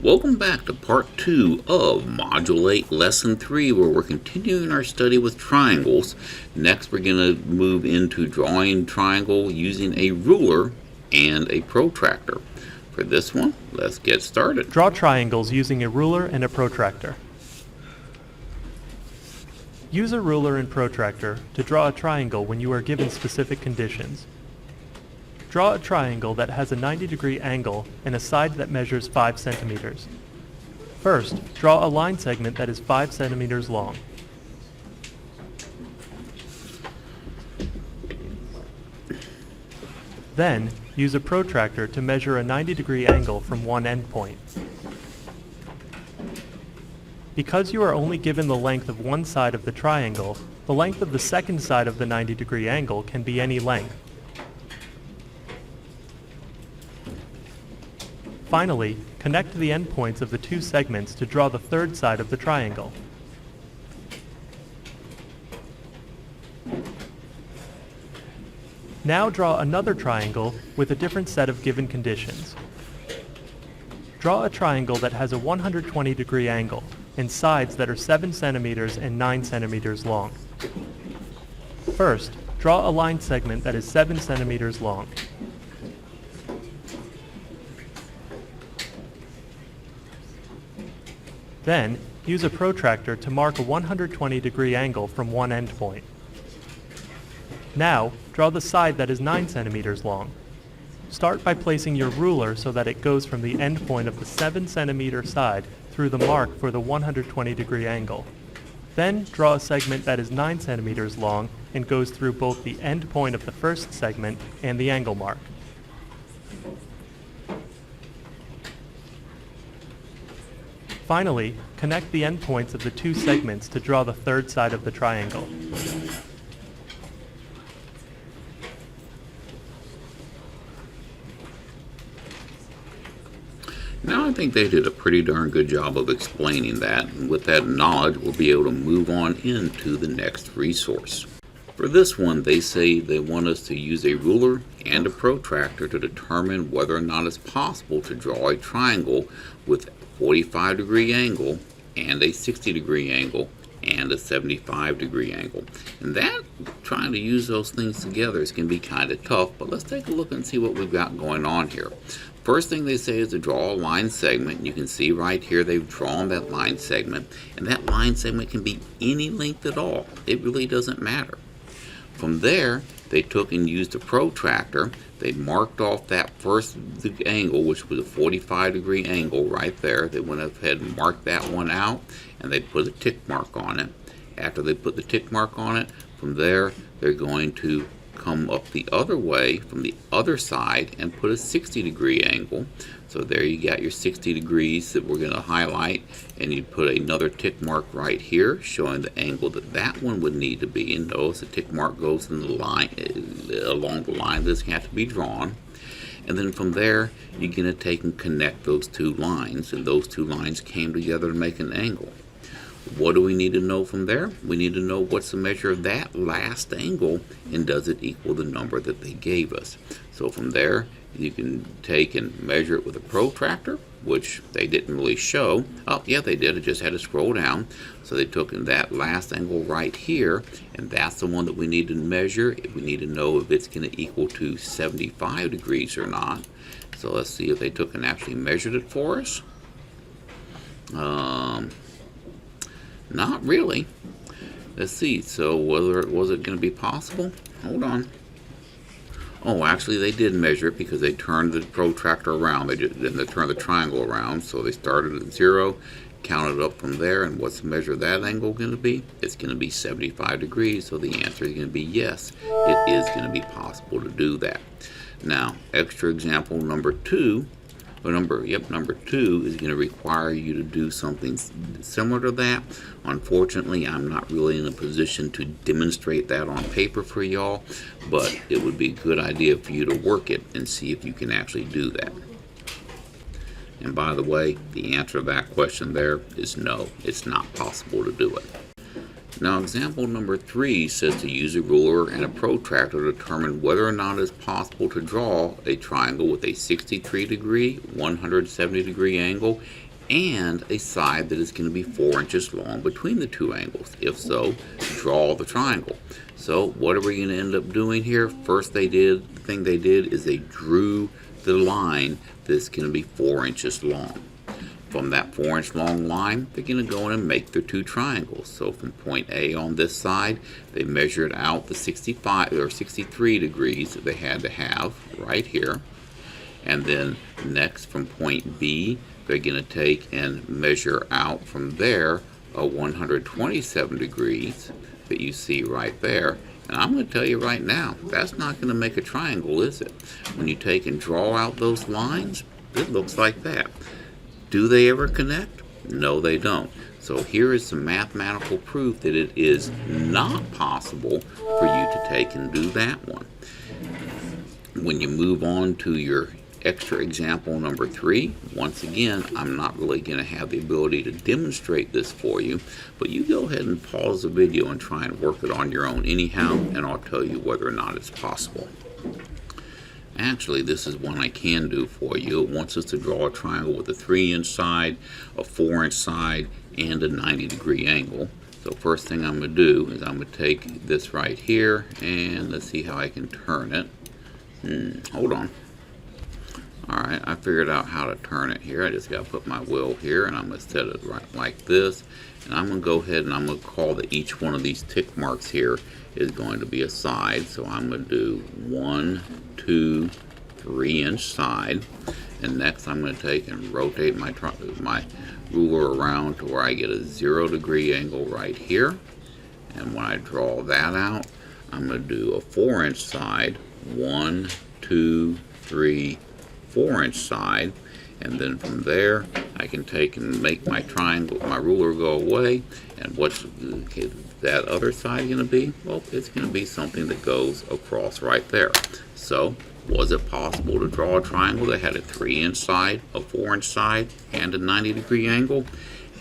Welcome back to part 2 of Module 8 Lesson 3, where we're continuing our study with triangles. Next we're going to move into drawing a triangle using a ruler and a protractor. For this one, let's get started. Draw triangles using a ruler and a protractor. Use a ruler and protractor to draw a triangle when you are given specific conditions. Draw a triangle that has a 90-degree angle and a side that measures 5 centimeters. First, draw a line segment that is 5 centimeters long. Then, use a protractor to measure a 90-degree angle from one endpoint. Because you are only given the length of one side of the triangle, the length of the second side of the 90-degree angle can be any length. Finally, connect the endpoints of the two segments to draw the third side of the triangle. Now draw another triangle with a different set of given conditions. Draw a triangle that has a 120-degree angle and sides that are 7 centimeters and 9 centimeters long. First, draw a line segment that is 7 centimeters long. Then, use a protractor to mark a 120-degree angle from one endpoint. Now, draw the side that is 9 centimeters long. Start by placing your ruler so that it goes from the endpoint of the 7 centimeter side through the mark for the 120-degree angle. Then, draw a segment that is 9 centimeters long and goes through both the endpoint of the first segment and the angle mark. Finally, connect the endpoints of the two segments to draw the third side of the triangle. Now I think they did a pretty darn good job of explaining that, and with that knowledge we'll be able to move on into the next resource. For this one, they say they want us to use a ruler and a protractor to determine whether or not it's possible to draw a triangle with 45-degree angle and a 60-degree angle and a 75-degree angle. And that, trying to use those things together is going to be kind of tough, but let's take a look and see what we've got going on here. First thing they say is to draw a line segment. You can see right here they've drawn that line segment, and that line segment can be any length at all. It really doesn't matter. From there, they took and used a protractor. They marked off that first angle, which was a 45-degree angle right there. They went ahead and marked that one out, and they put a tick mark on it. After they put the tick mark on it, from there, they're going to come up the other way from the other side and put a 60-degree angle. So there you got your 60 degrees that we're going to highlight, and you put another tick mark right here showing the angle that that one would need to be. And notice the tick mark goes in the line along the line that's going to have to be drawn. And then from there you're going to take and connect those two lines, and those two lines came together to make an angle. What do we need to know from there? We need to know what's the measure of that last angle, and does it equal the number that they gave us. So from there you can take and measure it with a protractor, which they didn't really show. Oh yeah, they did. It just had to scroll down. So they took in that last angle right here, and that's the one that we need to measure. We need to know if it's going to equal to 75 degrees or not. So let's see if they took and actually measured it for us. Not really. Let's see. So was it going to be possible? Hold on. Oh, actually they did measure it, because they turned the protractor around. They turned the triangle around. So they started at 0, counted up from there, and what's the measure of that angle going to be? It's going to be 75 degrees. So the answer is going to be yes. It is going to be possible to do that. Now, extra example number 2. Number 2 is going to require you to do something similar to that. Unfortunately, I'm not really in a position to demonstrate that on paper for y'all, but it would be a good idea for you to work it and see if you can actually do that. And by the way, the answer to that question there is no, it's not possible to do it. Now, example number 3 says to use a ruler and a protractor to determine whether or not it's possible to draw a triangle with a 63-degree, 170-degree angle, and a side that is going to be 4 inches long between the two angles? If so, draw the triangle. So what are we going to end up doing here? First thing they did is they drew the line that's going to be 4 inches long. From that 4-inch long line, they're going to go in and make their two triangles. So from point A on this side, they measured out the 65 or 63 degrees that they had to have right here. And then next from point B, they're going to take and measure out from there a 127 degrees that you see right there. And I'm going to tell you right now, that's not going to make a triangle, is it? When you take and draw out those lines, it looks like that. Do they ever connect? No, they don't. So here is some mathematical proof that it is not possible for you to take and do that one. When you move on to your extra example number 3, once again, I'm not really going to have the ability to demonstrate this for you, but you go ahead and pause the video and try and work it on your own anyhow, and I'll tell you whether or not it's possible. Actually, this is one I can do for you. It wants us to draw a triangle with a 3-inch side, a 4-inch side, and a 90-degree angle. So first thing I'm going to do is I'm going to take this right here, and let's see how I can turn it. Hold on. Alright, I figured out how to turn it here. I just got to put my wheel here, and I'm going to set it right like this. And I'm going to go ahead and I'm going to call that each one of these tick marks here is going to be a side. So I'm going to do 1, 2, 3-inch side. And next I'm going to take and rotate my ruler around to where I get a 0-degree angle right here. And when I draw that out, I'm going to do a 4-inch side. 1, 2, 3, 4-inch side, and then from there I can take and make my triangle, my ruler go away. And what's that other side going to be? Well, it's going to be something that goes across right there. So was it possible to draw a triangle that had a 3-inch side, a 4-inch side, and a 90-degree angle?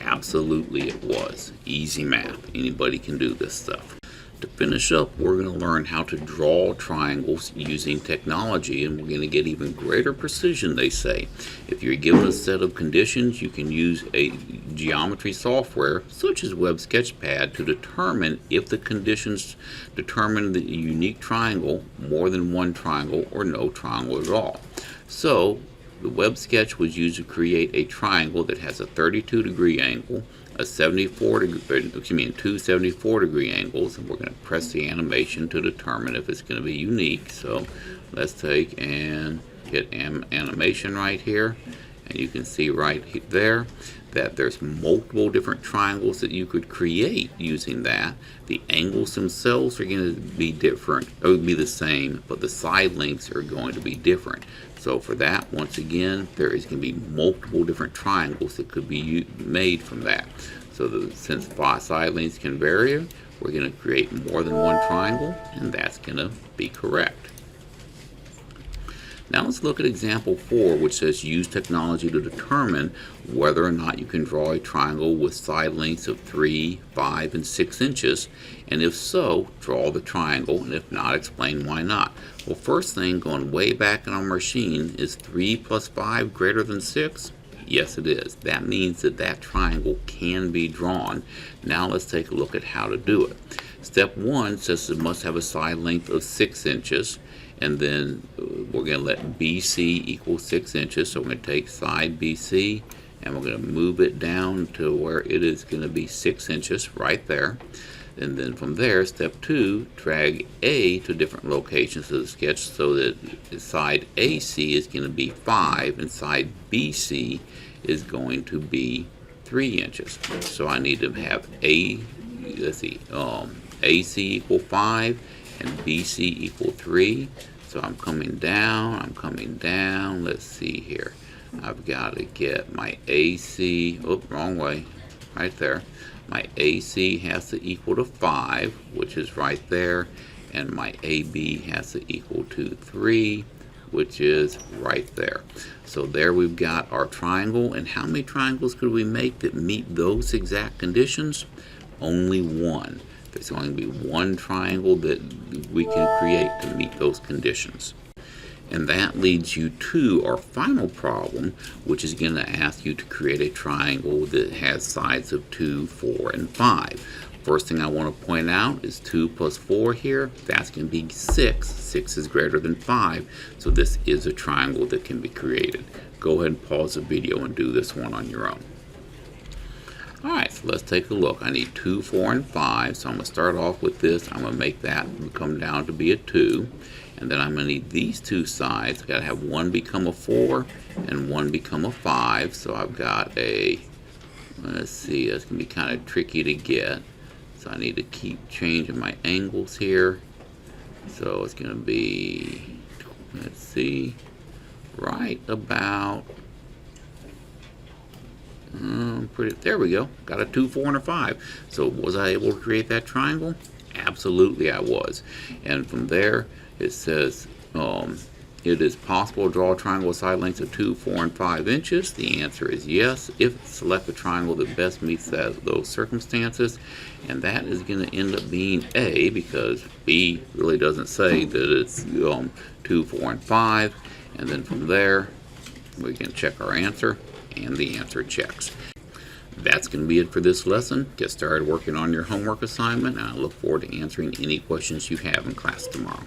Absolutely it was. Easy math. Anybody can do this stuff. To finish up, we're going to learn how to draw triangles using technology, and we're going to get even greater precision, they say. If you're given a set of conditions, you can use a geometry software such as Web Sketchpad to determine if the conditions determine the unique triangle, more than one triangle, or no triangle at all. So the Web Sketch was used to create a triangle that has a 32-degree angle, a 2 74-degree angles, and we're going to press the animation to determine if it's going to be unique. So let's take and hit animation right here, and you can see right there that there's multiple different triangles that you could create using that. The angles themselves are going to be different, it would be the same, but the side lengths are going to be different. So for that, once again, there is going to be multiple different triangles that could be made from that. So since side lengths can vary, we're going to create more than one triangle, and that's going to be correct. Now let's look at example 4, which says use technology to determine whether or not you can draw a triangle with side lengths of 3, 5, and 6 inches, and if so, draw the triangle, and if not, explain why not. Well, first thing, going way back in our machine, is 3 plus 5 greater than 6? Yes, it is. That means that that triangle can be drawn. Now let's take a look at how to do it. Step 1 says it must have a side length of 6 inches. And then we're going to let BC equal 6 inches. So we're going to take side BC and we're going to move it down to where it is going to be 6 inches right there. And then from there, step 2, drag A to different locations of the sketch so that side AC is going to be 5 and side BC is going to be 3 inches. So I need to have AC equal 5 and BC equal 3. So I'm coming down, let's see here. I've got to get my AC, wrong way, right there. My AC has to equal to 5, which is right there, and my AB has to equal to 3, which is right there. So there we've got our triangle, and how many triangles could we make that meet those exact conditions? Only one. There's going to be one triangle that we can create to meet those conditions. And that leads you to our final problem, which is going to ask you to create a triangle that has sides of 2, 4, and 5. First thing I want to point out is 2 plus 4 here. That's going to be 6. 6 is greater than 5, so this is a triangle that can be created. Go ahead and pause the video and do this one on your own. Alright, so let's take a look. I need 2, 4, and 5, so I'm going to start off with this. I'm going to make that come down to be a 2. And then I'm going to need these two sides. I've got to have one become a 4 and one become a 5. So I've got a, let's see, that's going to be kind of tricky to get. So I need to keep changing my angles here. So it's going to be, let's see, right about, there we go. Got a 2, 4, and a 5. So was I able to create that triangle? Absolutely I was. And from there, it says it is possible to draw a triangle with side lengths of 2, 4, and 5 inches. The answer is yes. If select the triangle that best meets those circumstances, and that is going to end up being A, because B really doesn't say that it's 2, 4, and 5. And then from there, we can check our answer, and the answer checks. That's going to be it for this lesson. Get started working on your homework assignment, and I look forward to answering any questions you have in class tomorrow.